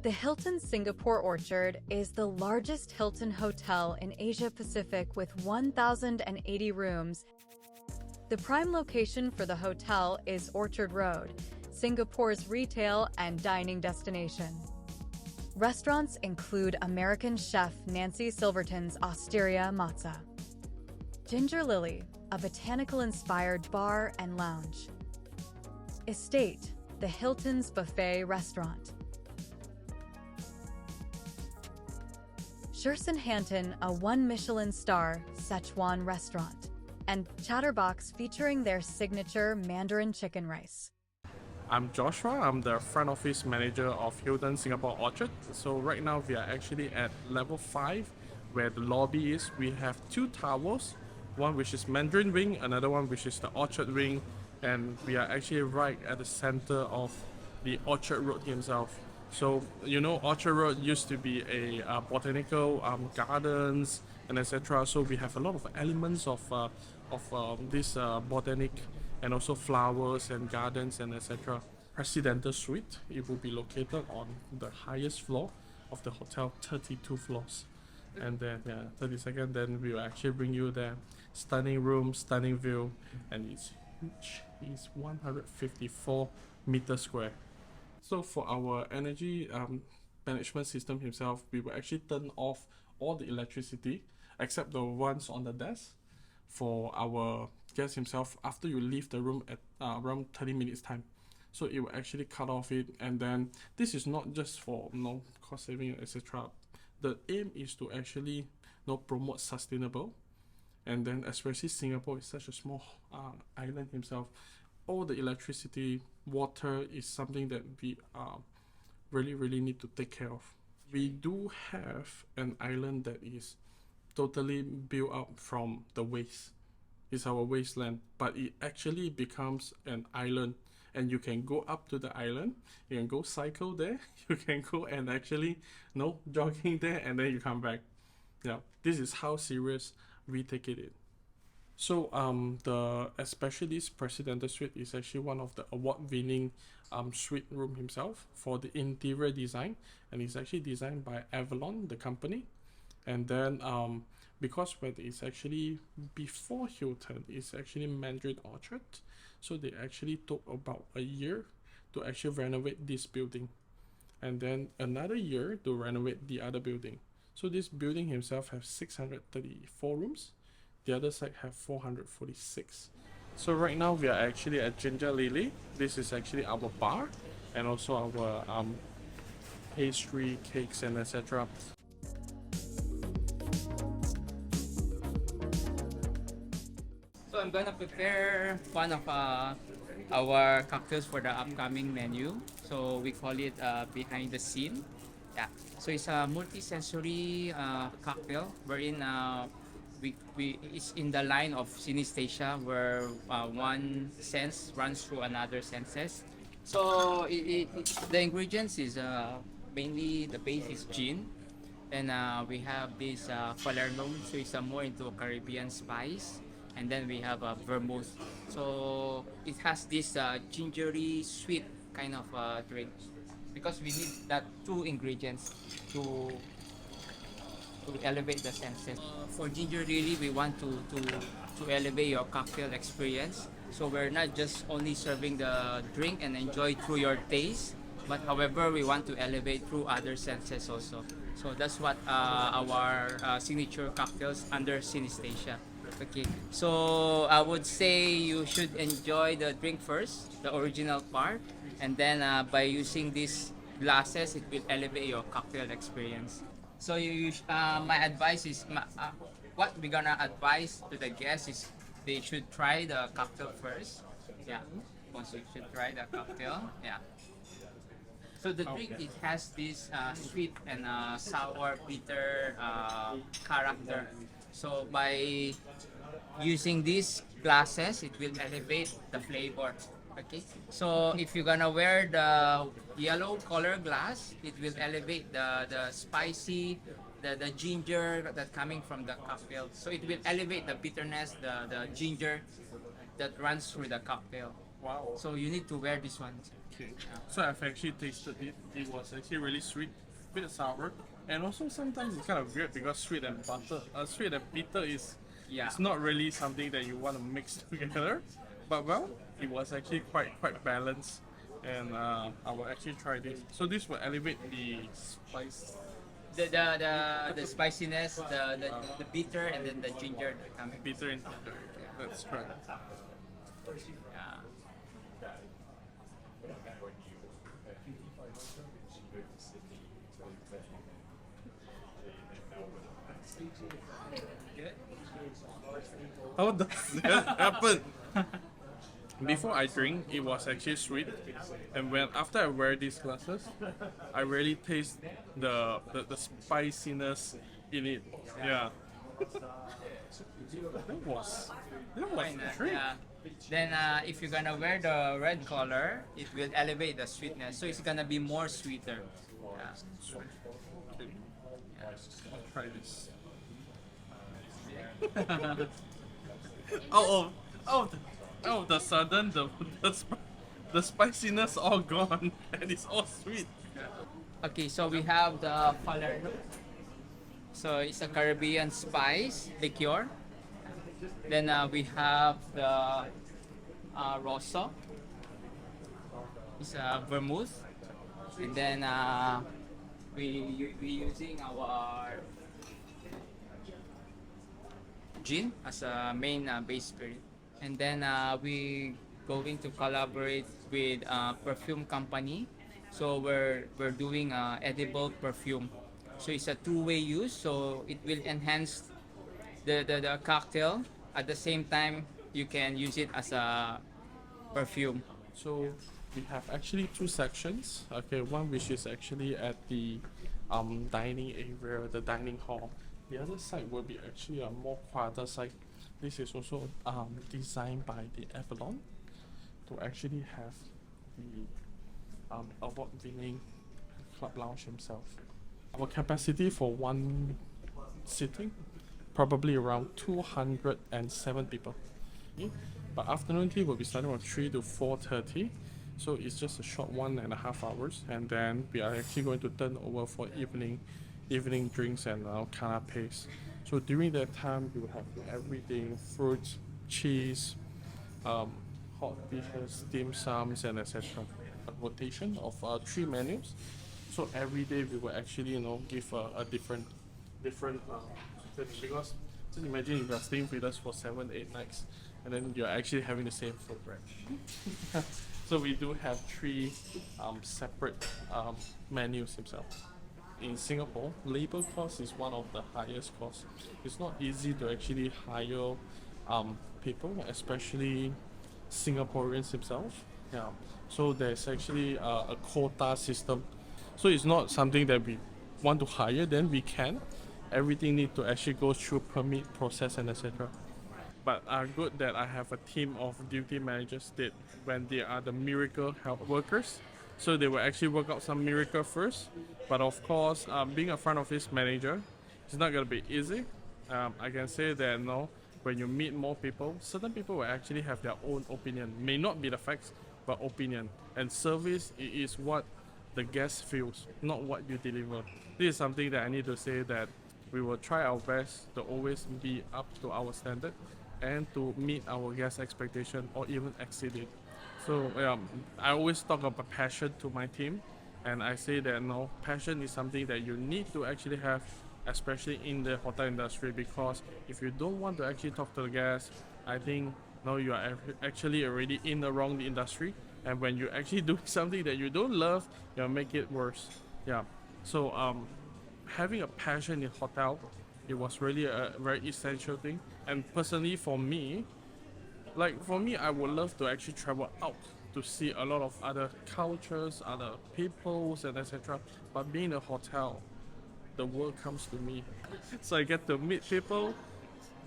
The Hilton Singapore Orchard is the largest Hilton hotel in Asia Pacific with 1,080 rooms. The prime location for the hotel is Orchard Road, Singapore's retail and dining destination. Restaurants include American chef Nancy Silverton's Osteria Mozza, Ginger Lily, a botanical-inspired bar and lounge, Estate, the Hilton's buffet restaurant, Hanton, a one-Michelin star Szechuan restaurant, and Chatterbox featuring their signature Mandarin chicken rice. I'm Joshua. I'm the front office manager of Hilton Singapore Orchard. So right now we are actually at level 5 where the lobby is. We have 2 towers, one which is Mandarin Wing, another one which is the Orchard Wing, and we are actually right at the center of the Orchard Road himself. So you know, Orchard Road used to be a botanical gardens and etc. So we have a lot of elements of this botanic and also flowers and gardens and etc. Presidential suite. It will be located on the highest floor of the hotel, 32 floors. And then 32nd, then we will actually bring you there. Stunning room, stunning view, and it's huge. It's 154 meters square. So for our energy management system himself, we will actually turn off all the electricity except the ones on the desk for our guest himself after you leave the room at around 30 minutes time. So it will actually cut off it, and then this is not just for cost saving etc. The aim is to actually promote sustainable, and then especially Singapore is such a small island himself. All the electricity, water is something that we really need to take care of. We do have an island that is totally built up from the waste. It's our wasteland, but it actually becomes an island, and you can go up to the island, you can go cycle there, you can go and actually jogging there, and then you come back. Yeah, this is how serious we take it in. So especially this Presidential Suite is actually one of the award-winning suite room himself for the interior design, and it's actually designed by Avalon, the company. And then because when it's actually before Hilton, it's actually Mandarin Orchard, so they actually took about a year to actually renovate this building, and then another year to renovate the other building. So this building himself has 634 rooms. The other side have 446. So right now we are actually at Ginger Lily. This is actually our bar and also our pastry, cakes and etc. So I'm gonna prepare one of our cocktails for the upcoming menu. So we call it behind the scene. Yeah. So it's a multi-sensory cocktail wherein it's in the line of synesthesia, where one sense runs through another senses. So the ingredients is mainly the base is gin, and we have this falernum, so it's more into a Caribbean spice, and then we have a vermouth. So it has this gingery sweet kind of drink, because we need that 2 ingredients to elevate the senses. For ginger really, we want to elevate your cocktail experience. So we're not just only serving the drink and enjoy through your taste, but however we want to elevate through other senses also. So that's what our signature cocktails under synesthesia. Okay, so I would say you should enjoy the drink first, the original part, and then by using these glasses, it will elevate your cocktail experience. So my advice is, what we're gonna advise to the guests is they should try the cocktail first. Yeah, also you should try the cocktail. Yeah. So the drink, it has this sweet and sour, bitter character. So by using these glasses, it will elevate the flavor. Okay, so if you're gonna wear the yellow color glass, it will elevate the spicy, the ginger that coming from the cocktail. So it will elevate the bitterness, the ginger that runs through the cocktail. Wow. So you need to wear this one. Okay. So I've actually tasted it. It was actually really sweet, bit sour, and also sometimes it's kind of weird because sweet and sweet and bitter is Yeah. it's not really something that you want to mix together. But well, it was actually quite balanced, and I will actually try this. So this will elevate the spice. The spiciness, the bitter, and then the ginger coming. Bitter and ginger. That's right. Yeah. Good. How does that happen? Before I drink, it was actually sweet, and when after I wear these glasses, I really taste the spiciness in it. Yeah. That was Fine, a treat. yeah. Then if you're gonna wear the red color, it will elevate the sweetness. So it's gonna be more sweeter. Yeah. Okay. I'll try this. Oh, the sudden the spiciness all gone and it's all sweet. Okay, so we have the Falerno. So it's a Caribbean spice liqueur. Then we have the Rosso. It's a vermouth. And then we using our gin as a main base spirit. And then we going to collaborate with a perfume company. So we're doing edible perfume. So it's a two-way use. So it will enhance the cocktail. At the same time, you can use it as a perfume. So we have actually two sections. Okay, one which is actually at the dining area, the dining hall. The other side will be actually a more quieter side. This is also designed by the Avalon to actually have the award-winning club lounge himself. Our capacity for one sitting, probably around 207 people. But afternoon tea will be starting from 3 to 4:30, so it's just a short 1.5 hours, and then we are actually going to turn over for evening drinks and canapes. So during that time, we will have everything: fruits, cheese, hot dishes, dim sums, and etc. A rotation of 3 menus. So every day we will actually give a different because just imagine if you are staying with us for 7-8 nights, and then you're actually having the same food, right? So we do have 3 separate menus themselves. In Singapore, labor cost is one of the highest costs. It's not easy to actually hire people, especially Singaporeans themselves. Yeah. So there's actually a quota system. So it's not something that we want to hire, then we can. Everything need to actually go through permit process and etc. But good that I have a team of duty managers that when they are the miracle help workers, so they will actually work out some miracle first. But of course, being a front office manager, it's not gonna be easy. I can say that when you meet more people, certain people will actually have their own opinion. May not be the facts, but opinion. And service is what the guest feels, not what you deliver. This is something that I need to say that we will try our best to always be up to our standard and to meet our guest expectation or even exceed it. So I always talk about passion to my team, and I say that passion is something that you need to actually have, especially in the hotel industry, because if you don't want to actually talk to the guests, I think you are actually already in the wrong industry, and when you actually do something that you don't love, you'll make it worse. Yeah. So having a passion in hotel, it was really a very essential thing. And personally for me, I would love to actually travel out to see a lot of other cultures, other peoples, and etc. But being in a hotel, the world comes to me. So I get to meet people,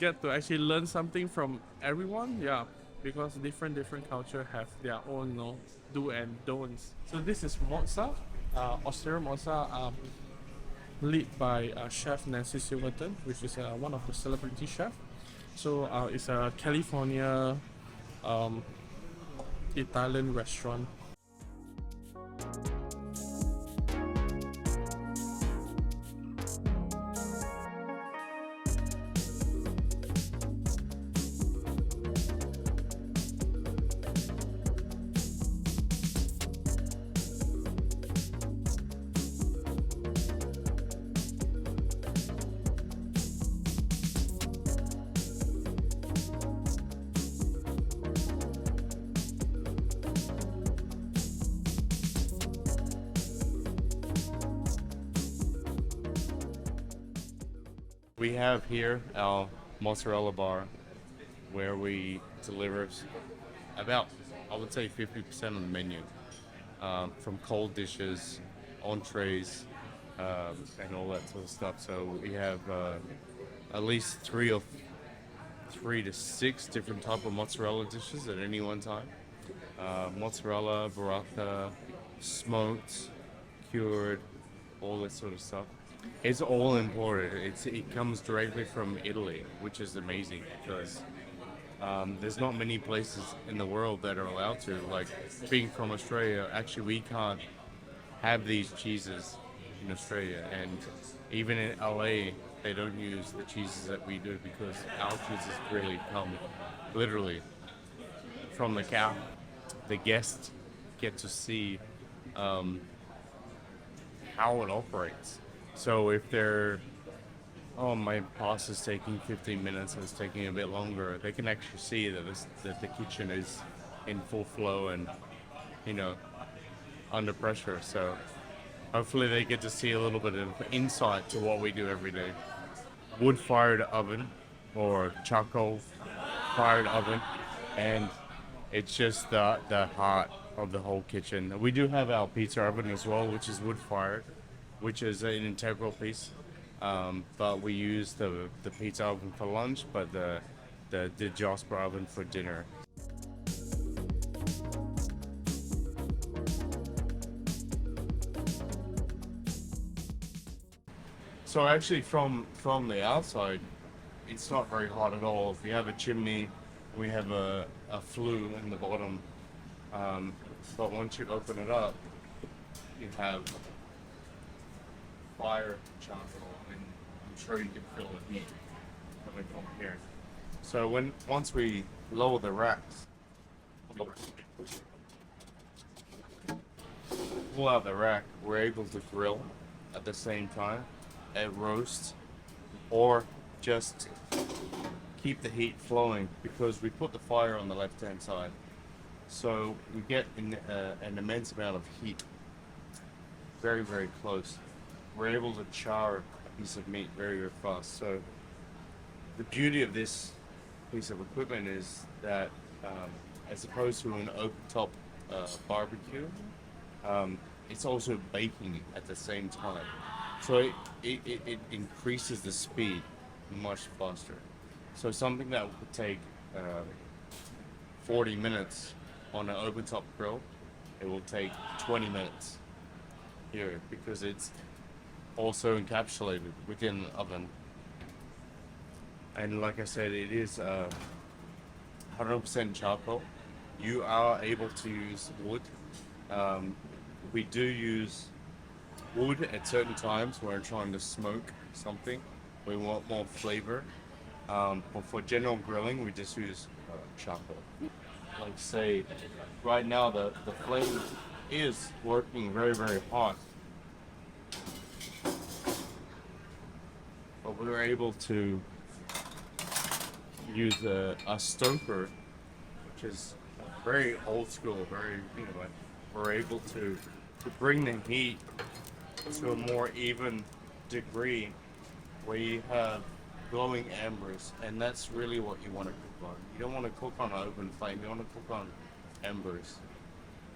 get to actually learn something from everyone. Yeah, because different culture have their own do and don'ts. So this is Mozza, Osteria Mozza, lead by chef Nancy Silverton, which is one of the celebrity chef. So it's a California Italian restaurant. We have here our mozzarella bar where we deliver about, I would say, 50% of the menu, from cold dishes, entrees, and all that sort of stuff. So we have at least three to six different type of mozzarella dishes at any one time. Mozzarella, burrata, smoked, cured, all that sort of stuff. It's all imported. It comes directly from Italy, which is amazing because there's not many places in the world that are allowed to. Like being from Australia, actually we can't have these cheeses in Australia, and even in LA they don't use the cheeses that we do because our cheeses really come literally from the cow. The guests get to see how it operates. So if they're, oh, my pasta's taking 15 minutes and it's taking a bit longer, they can actually see that the kitchen is in full flow and, you know, under pressure. So hopefully they get to see a little bit of insight to what we do every day. Wood-fired oven or charcoal-fired oven, and it's just the heart of the whole kitchen. We do have our pizza oven as well, which is wood-fired, which is an integral piece. But we use the pizza oven for lunch, but the Jasper oven for dinner. So actually from the outside, it's not very hot at all. If you have a chimney, we have a flue in the bottom. But once you open it up, you have fire charcoal, and I'm sure you can feel the heat coming from here. So once we lower the racks, pull out the rack, we're able to grill at the same time, at roast, or just keep the heat flowing because we put the fire on the left-hand side. So we get an immense amount of heat very, very close. We're able to char a piece of meat very, very fast. So the beauty of this piece of equipment is that as opposed to an open-top barbecue, it's also baking at the same time. So it increases the speed much faster. So something that would take 40 minutes on an open-top grill, it will take 20 minutes here because it's also encapsulated within the oven. And like I said, it is 100% charcoal. You are able to use wood. We do use wood at certain times when we're trying to smoke something. We want more flavor. But for general grilling, we just use charcoal. Like say, right now the flame is working very, very hot. But we were able to use a stoker, which is very old school, very, you know, we're able to bring the heat to a more even degree where you have glowing embers, and that's really what you want to cook on. You don't want to cook on an open flame, you want to cook on embers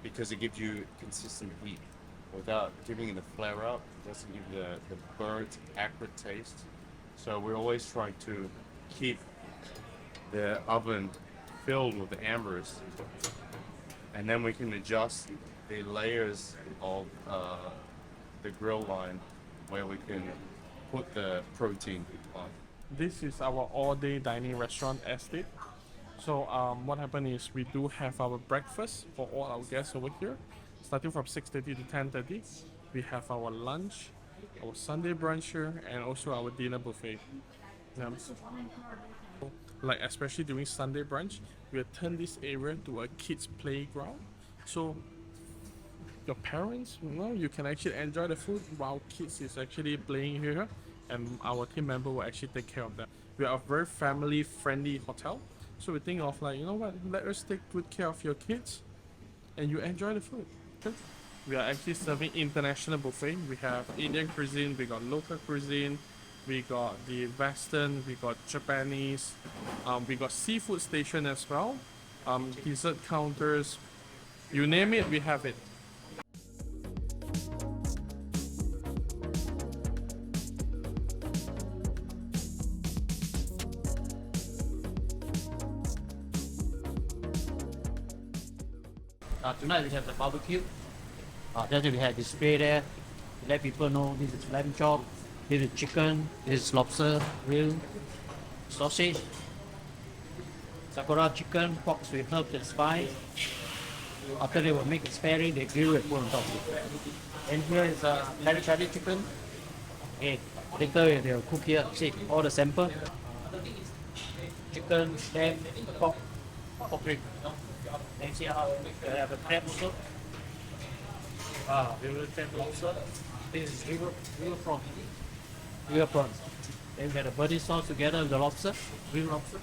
because it gives you consistent heat without giving it a flare up. It doesn't give you the burnt, acrid taste. So we're always trying to keep the oven filled with the embers, and then we can adjust the layers of the grill line where we can put the protein on. This is our all-day dining restaurant estate. So what happened is we do have our breakfast for all our guests over here, starting from 6:30 to 10:30. We have our lunch, our Sunday brunch here, and also our dinner buffet. Like especially during Sunday brunch, we have turned this area to a kids playground. So your parents, you can actually enjoy the food while kids is actually playing here, and our team member will actually take care of them. We are a very family friendly hotel, so we think of like, you know what, let us take good care of your kids and you enjoy the food. Okay? We are actually serving international buffet. We have Indian cuisine, we got local cuisine, we got the Western, we got Japanese, we got seafood station as well, dessert counters, you name it, we have it. Tonight we have the barbecue. Then we have display there to let people know this is lamb chop, this is chicken, this is lobster, grill, sausage, sakura chicken, pork with herbs and spice. After they will make a sparing, they grill it, put on top of it. And here is peri peri chicken. Okay, later they will cook here. See all the sample. Chicken, lamb, pork rib. And see how they have a crab soup. We will crab lobster. This is river prawn. River prawn. Then we have the buddy sauce together with the lobster, green lobster.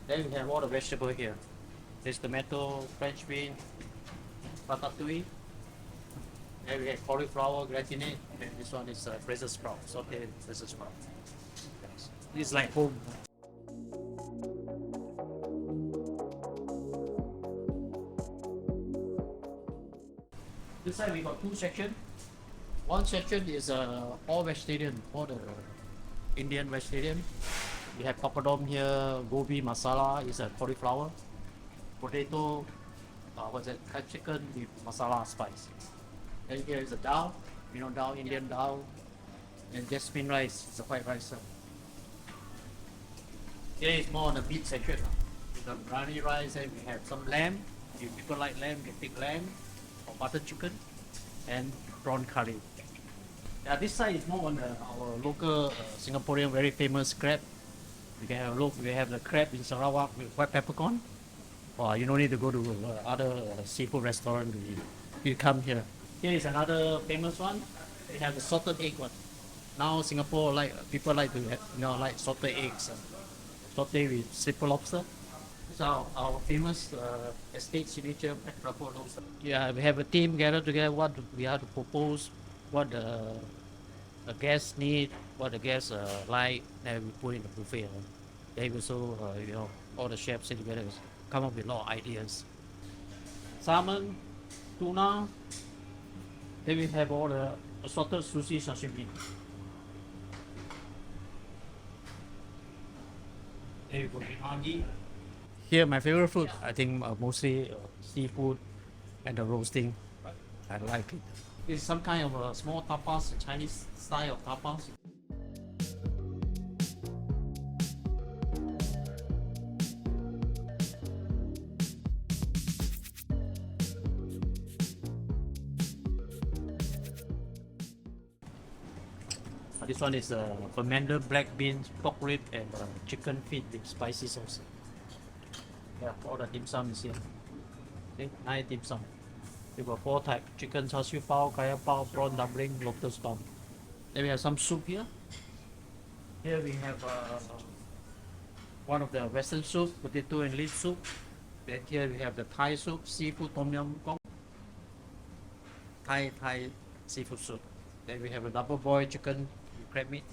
Then we have all the vegetable here. There's tomato, French bean, ratatouille. Then we have cauliflower gratinate, and this one is Brussels sprout, sauteed Brussels sprout. This is like home. This side we got two sections. One section is all vegetarian, all the Indian vegetarian. We have papadom here, gobi masala is a cauliflower, potato, what's that? Fried chicken with masala spice. Then here is a dal, dal, Indian dal, and jasmine rice, it's a white rice. Here is more on the meat section. With the biryani rice, and we have some lamb. If people like lamb, you can pick lamb, or butter chicken, and prawn curry. This side is more on our local Singaporean very famous crab. You can have a look. We have the crab in Sarawak with white peppercorn. You don't need to go to other seafood restaurant to eat. You come here. Here is another famous one. We have the salted egg one. Now Singapore people like to have, like salted eggs, saute with slipper lobster. This is our famous estate signature pet truffle lobster. Yeah, we have a team gathered together. What we have to propose, what the guests need, what the guests like, then we put in the buffet. They also, all the chefs sit together, come up with a lot of ideas. Salmon, tuna. Then we have all the assorted sushi sashimi. Then we go unagi. Here, my favorite food, I think mostly seafood and the roasting. I like it. It's some kind of a small tapas, Chinese style of tapas. This one is fermented black beans, pork rib, and chicken feet with spicy sauce. Yeah, all the dim sum is here. Okay, 9 dim sum. We got 4 types: chicken char siu pao, kaya pao, prawn dumpling, lotus tom. Then we have some soup here. Here we have one of the western soup, potato and leaf soup. Then here we have the Thai soup, seafood tom yum goong. Thai seafood soup. Then we have a double boiled chicken with crab meat.